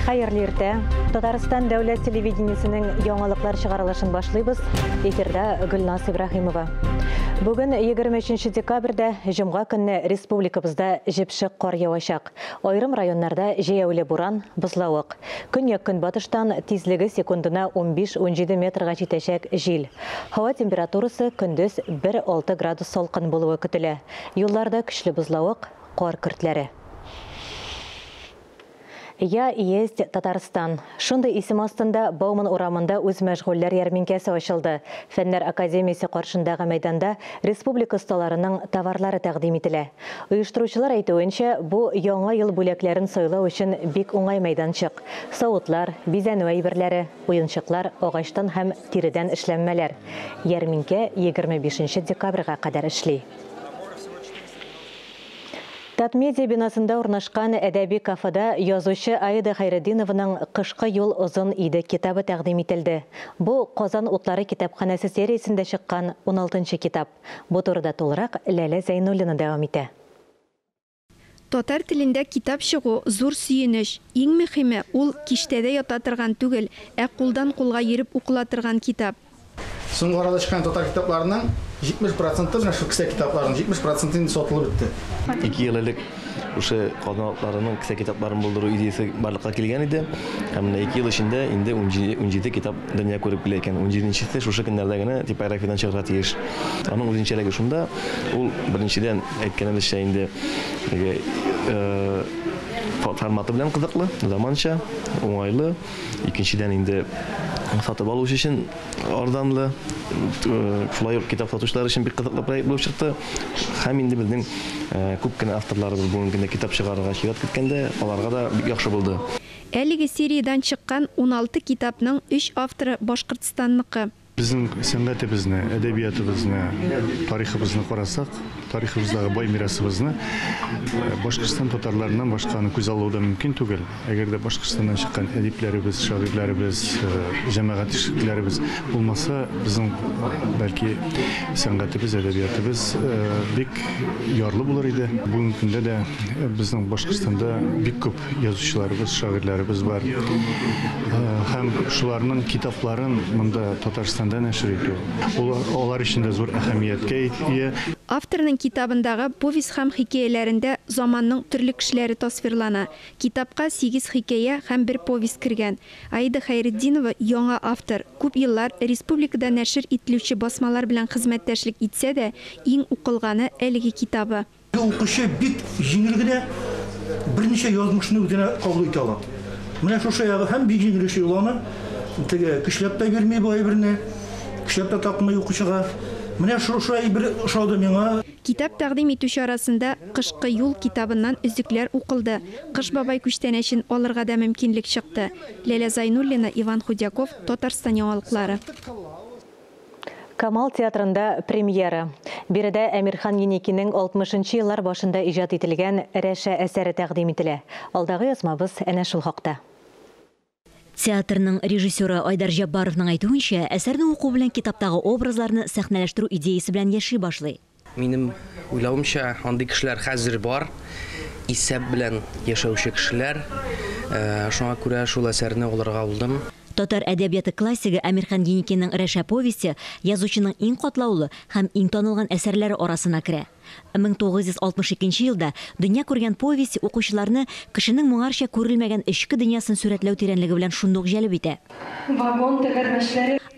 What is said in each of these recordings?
Хайырлы иртә. Татарстан дәүләт телевидениесенең яңалыклар чыгарылышын башлыйбыз. Эфирда Гөлназ Ибраһимова. Бүген 23 декабрьдә җомга көнне республикабызда җепшек кар явачак. Айрым районнарда җәяүле буран, бозлавык. Көньяк-көнбатыштан тизлеге секундына 15-17 метрга җитәчәк җил. Һава температурасы көндез 1-6 градус салкын булуы көтелә. Юлларда көчле бозлавык, кар көртләре. Я есть Татарстан. Шундай исем астында Бауман урамында үз мәшгульләр ярминкәсе ачылды. Фәннәр академиясе каршындагы мәйданда республика осталарының товарлары тәкъдим ителә. Оештыручылар әйтүенчә, бу яңа ел бүләкләрен сайлау өчен бик уңай мәйданчык. Савытлар, бизәнү әйберләре, уенчыклар, агачтан һәм тиредән эшләнмәләр. Ярминкә 25 декабрьгә кадәр эшли. Татмедиа бинасында урнашкан әдәби кафеда язучы Аида Хайретдинованың «Кышкы юл озын иде» китабы тәкъдим ителде. Бу Казан утлары китапханәсе сериясендә чыккан 16-нчы китап. Бу турыда тулырак Ләлә Зәйнуллина дәвам итә. Татар телендә китап чыгу зур сөенеш. Иң мөһиме ул киштәдә ята торган түгел, ә кулдан кулга йөреп укыла торган китап. Соңгы арада чыккан татар китапларының 70% менә шу кисә китапларның 70% сатылып бетте. 2 ел элек ошо казанатларының кисә китапларын булдыру идеясе барлыкка килгән иде. Һәм 2 ел эчендә инде 17 китап дөнья күреп килә икән. 17-нчесе шушы көннәрдә генә типографиядан чыгарга тиеш. Аның үзенчәлеге шунда, ул беренчедән әйткәнебезчә инде форматы белән кызыклы, заманча, уңайлы. Икенчедән инде сатып алучы өчен арзанлы, шулай ук китап сатучылар өчен бик кызыклы проект булып чыкты. Һәм инде безнең күп кенә авторларыбыз бүгенге көндә китап чыгарырга чыгып киткәндә, аларга да бик яхшы булды. Әлеге сериядан чыккан 16 китапның 3 авторы Башкортстанныкы. Безнең сәнгатебезне, әдәбиятыбызны, тарихыбызны карасак, тарихыбыздагы бай мирасыбызны Башкортстан татарларынан башканы күз алуы да мөмкин түгел. Әгәр дә Башкортстаннан чыккан әдипләребез, шагыйрьләребез, җәмәгать эшлекләребез булмаса, безнең бәлки сәнгатебез, әдәбиятыбыз бик ярлы булыр иде. Бүгенге көндә дә безнең Башкортстанда бик күп язучыларыбыз, шагыйрьләребез бар. Һәм шуларның китапларын монда Татарстанда нәшер итү. Алар өчен дә зур әһәмияткә ия. Авторның китабындагы повесть һәм хикәяләрендә заманның төрле кешеләре тасвирлана. Китапка 8 хикәя һәм 1 повесть кергән. Аида Хайретдинова яңа автор. Күп еллар республикада нәшер ителүче басмалар белән хезмәттәшлек итсә дә, иң укылганы әлеге китабы. Укучы бик җиңел генә берничә язмышны үзенә кабул итә ала. Менә шушы ягы һәм бик җиңел эш юллана. Теге көчләп тә бирми бу әйберне. Көчләп тә тапмый укучыга. Менә шушы әйбер ошады миңа. Китап тәкъдим итүче арасында «Кышкы юл» китабыннан үзекләр укылды. Кыш бабай күчтәнәчен алырга да мөмкинлек чыкты. Ләлә Зәйнуллина, Иван Худяков, Татарстан яңалыклары. Камал театрында премьера. Биредә Әмирхан Еникинең 60-нчы еллар башында иҗат ителгән Рәшә әсәре тәкъдим ителә. Алдагы язмабыз әнә шул хакта. Театрның режиссеры Айдар Җаббаровның әйтүенчә, әсәрне уку белән китаптагы образларны сәхнәләштерү идеясе белән яши башлый. Минем уйлавымча, андый кешеләр хәзер бар, исәп белән яшәүче кешеләр. Шуңа күрә шул әсәрне алырга булдым. Татар әдәбияты классигы Әмирхан Еникинең Рәшә повесте язучының иң катлаулы һәм иң танылган әсәрләре арасына керә. 1962 елда дөнья күргән повесть укучыларны кешенең моңарча күрелмәгән эчке дөньясын сурәтләү тирәнлеге белән шундук җәлеп итә.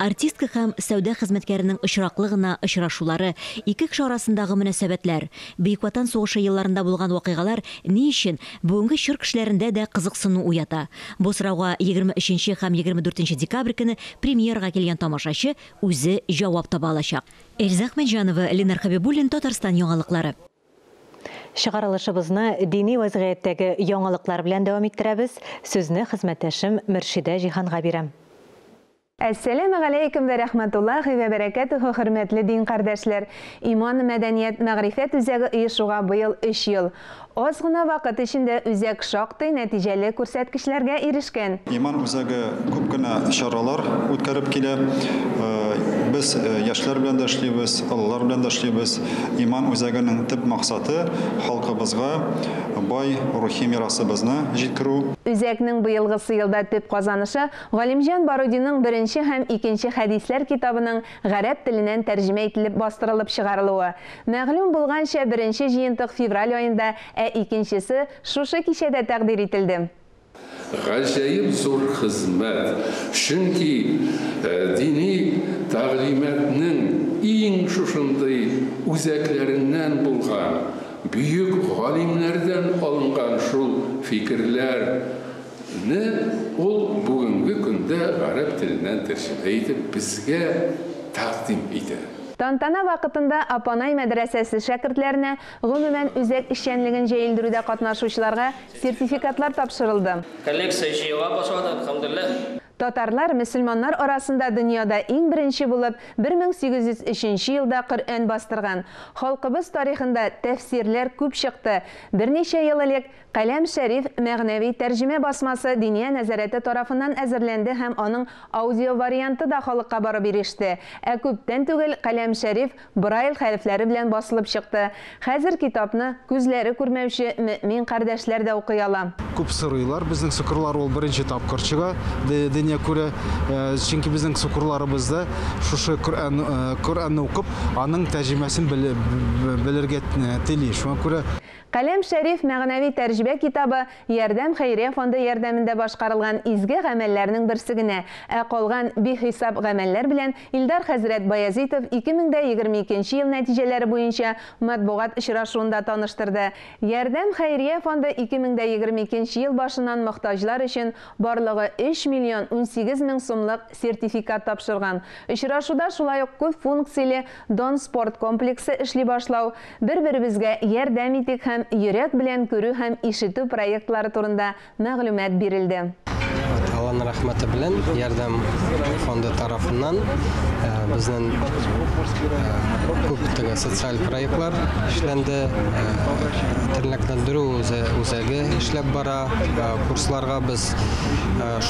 Артистка һәм сәүдә хезмәткәренең очраклы гына очрашулары, ике кеше арасындагы мөнәсәбәтләр, Бөек Ватан сугышы елларында булган вакыйгалар ни өчен бүгенге чор кешеләрендә дә кызыксыну уята. Бу сорауга 23 һәм 24 декабрь көне премьерага килгән тамашачы үзе җавап таба алачак. Эльза Ахмеджанова, Ленар Хабибуллин, Татарстан яңалыклары. Чыгарылышыбызны дини вазгыятьтәге яңалыклар белән дәвам иттерәбез. Сүзне хезмәттәшем Мөршидә Җиһанга бирәм. Әссәламу алейкум вә рахматуллахи вә бәрәкәтүһү, хөрмәтле дин кардәшләр. Иман, мәдәният, мәгърифәт үзәге оешуга быел 3 ел. Аз гына вакыт эчендә үзәк шактый нәтиҗәле күрсәткечләргә ирешкән. Иман үзәге күп кенә чаралар үткәреп килә. Biz яшьләр белән дә эшлибез, алалар белән дә эшлибез. Иман үзәгенең төп максаты халкыбызга бай рухи мирасыбызны җиткерү. Үзәкнең быелгысы елда төп казанышы Галимҗан Барудинның 1 һәм 2 хәдисләр китабының гарәп теленнән тәрҗемә ителеп бастырылып чыгарылуы. Мәгълүм булганча 1 җыентык февраль аенда, ә 2-се шушы кичәдә тәкъдир ителде. Гаҗәеп зур хезмәт. Чөнки дини тәгълиматның иң шушындый үзәкләреннән булган, бөек галимнәрдән алынган шул фикерләрне ул бүгенге көндә гарәп теленнән тәрҗемә итеп безгә тәкъдим итә. Тантана вакытында Апанай мәдрәсәсе шәкертләренә гомумән үзәк эшчәнлеген җәелдерүдә катнашучыларга сертификатлар тапшырылды. Коллекция җыела башлады, алхамдулилlah. Татарлар мөселманнар арасында дөньяда иң беренче булып 1803 елда Коръән бастырган. Халкыбыз тарихында тәфсирләр күп чыкты. Берничә ел элек Каләм Шәриф мәгънәви тәрҗемә басмасы Диния нәзарәте тарафыннан әзерләнде һәм аның аудио варианты да халыкка барып иреште. Ә күптән түгел Каләм Шәриф Braille хәрефләре белән басылып чыкты. Хәзер китапны күзләре күрмәүче мөэмин кардәшләр дә укый ала. Күп сорыйлар, безнең сукырлар ул беренче тапкыр чыга. Диния күрә, чөнки безнең сукырларыбызда шушы Коръәнне укып, аның тәрҗемәсен белергә тели. Шуңа күрә Каләм Шәриф мәгънәви тәрҗемә китабы Ярдәм хәйрия фонды ярдәмендә башкарылган изге гамәлләрнең берсе генә, ә калган бихисап гамәлләр белән Илдар хәзрәт Баязитов 2022 ел нәтиҗәләре буенча матбугат очрашуында таныштырды. Ярдәм хәйрия фонды 2022 ел башыннан мохтаҗлар өчен барлыгы 3 миллион 18 мең сумлык сертификат тапшырган. Очрашуда шулай ук күп функцияле Дон спорт комплексы эшли башлау, бер-беребезгә ярдәм итик һәм йөрәк белән күрү һәм ишетү проектлары турында мәгълүмат бирелде. Алланың рәхмәте белән Ярдәм фонды тарафыннан безнең күп социаль проектлар эшләнде. Тернәкләндерү үзәге эшләп бара. Курсларга без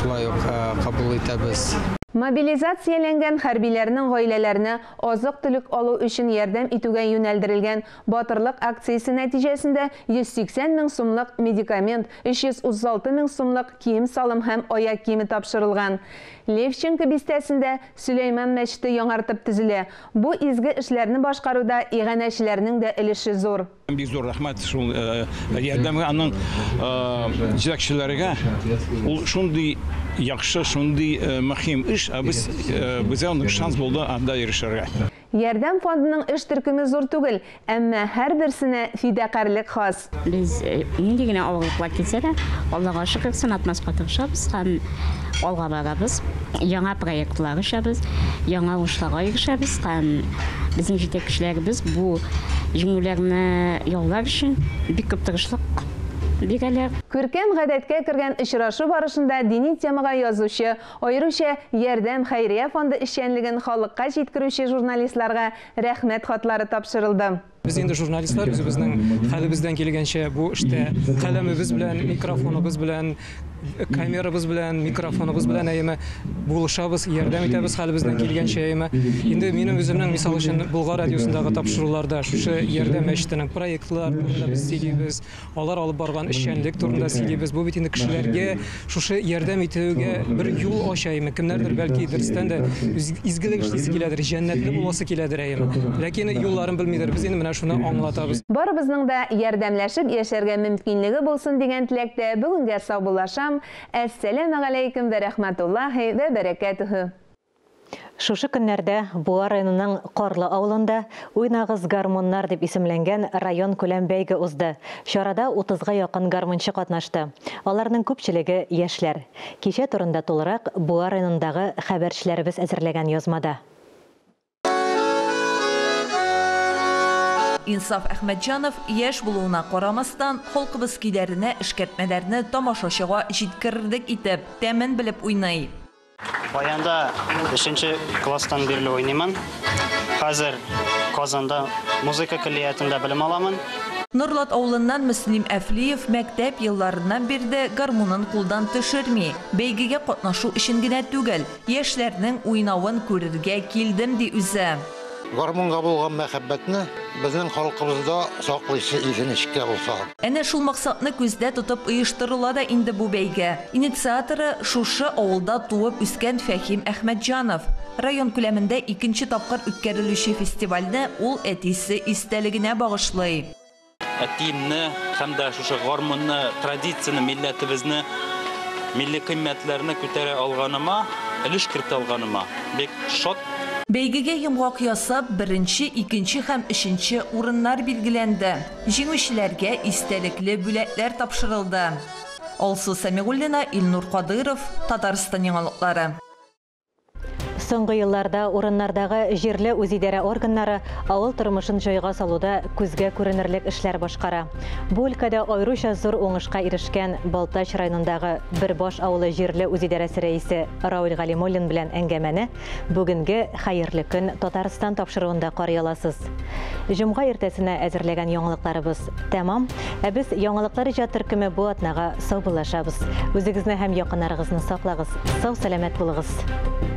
шулай ук кабул итәбез. Мобилизацияләнгән хәрбиләрнең гаиләләренә азык-төлек алу өчен ярдәм итүгә юнәлдерелгән батырлык акциясе нәтиҗәсендә 180 мең сумлык медикамент, 336 мең сумлык кием-салым һәм аяк киеме тапшырылган. Левченко бистәсендә Сөләйман мәчете яңартып төзелә. Бу изге эшләрне башкаруда иганәчеләрнең дә өлеше зур. Бик зур рәхмәт шул ярдәмгә, аның җитәкчеләргә. Ул шундый яхшы, шундый мөһим эш, ә безгә шанс булды анда ирешергә. Ярдәм фондының эш төркеме зур түгел, әмма һәрберсенә фидакарлык хас. Без нинди генә авырлыклар килсә дә, Аллага шөкер, сынатмаска тырышабыз һәм алга барабыз. Яңа проектлар эшләбез, яңа уңышларга ирешәбез һәм безнең җитәкчеләребез бу җиңүләрне яулар өчен бик күп тырышлык бирәләр. Күркәм гадәткә кергән очрашу барышында дини темага язучы, аеруча Ярдәм хәйрия фонды эшчәнлеген халыкка җиткерүче журналистларга рәхмәт хатлары тапшырылды. Biz endi jurnalistlar o'zimizning halimizdan kelgancha bu ishda qalamimiz bilan, mikrofonimiz bilan, kameramiz bilan, mikrofonimiz bilan ayma bo'lishamiz, yordam etamiz halimizdan kelgancha ayma. Endi mening o'zimning misol uchun Bulg'or radiosundagi topshiriqlarda shu yordam eshitining proyektlar turida biz сөйлибез, алар алып барган эшчәнлек турында сөйлибез. Бу бит инде кешеләргә шушы ярдәм итүгә бер юл ачаймы, кемнәрдер бәлки дөрестән дә изгелек эшлисе киләдер, җәннәтне буласы киләдер әйме. Ләкин юлларын белмидер. Без инде менә шуны аңлатабыз. Барыбызның да ярдәмләшеп яшәргә мөмкинлеге булсын дигән теләктә бүгенгә саубуллашам. Әссәламу алейкум ва рахматуллаһи ва баракатуһу. Шушы көннәрдә Буа районының Карлы авылында «Уйнагыз гармоннар» дип исемләнгән район күләм бәйге узды. Чарада 30-га якын гармончы катнашты. Аларның күпчелеге яшьләр. Кичә турында тулырак Буа районындагы хәбәрчеләребез әзерләгән язмада. Инсаф Әхмәтҗанов яшь булуына карамастан халкыбыз көйләренә, эшкәртмәләрне тамашачыга җиткерерлек итеп, тәмен белеп уйный. Баянда 5-нче класстан бирле уйныймын. Хәзер Казанда музыка көллиятында белем аламын. Нурлат авылыннан Мөслим Әфлиев мәктәп елларыннан берде гармунын кулдан төшерми. Бәйгегә катнашу өчен генә түгел, яшьләрнең уйнавын күрергә килдем ди үзе. Гармунга булган мәхәббәтне безнең халкыбызда саклыйсы изенечкә булса. Әнә шул максатны күздә тотып оештырыла да инде бу бәйге. Инициаторы шушы авылда туып үскән Фәхим Әхмәтҗанов. Район күләмендә 2нче тапкыр үткәрелүче фестивальне ул әтисе истәлегенә багышлый. Әтиемне һәм дә шушы гармунны, традицияны, милләтебезне, милли кыйммәтләрне күтәрә алганыма, өлеш кертә алганыма бик шат. Бәйгегә йомгак ясап, 1нче, 2нче һәм 3нче урыннар билгеләнде. Җиңүчеләргә истәлекле бүләкләр тапшырылды. Алсу Сәмигуллина, Илнур Кадыров, Татарстан яңалыклары. Соңгы елларда урыннардагы җирле үзидарә органнары авыл тормышын җайга салуда күзгә күренерлек эшләр башкара. Бу өлкәдә аеруча зур уңышка ирешкән Балтач районындагы Бербаш авылы җирле үзидарәсе рәисе Рауль Галимуллин белән әңгәмәне бүгенге хәерле көн Татарстан тапшыруында карый аласыз. Җомга иртәсенә әзерләгән яңалыкларыбыз тәмам, ә без яңалыклар иҗат төркеме бу атнага саубуллашабыз. Үзегезне һәм якыннарыгызны саклагыз. Сау-сәламәт булыгыз.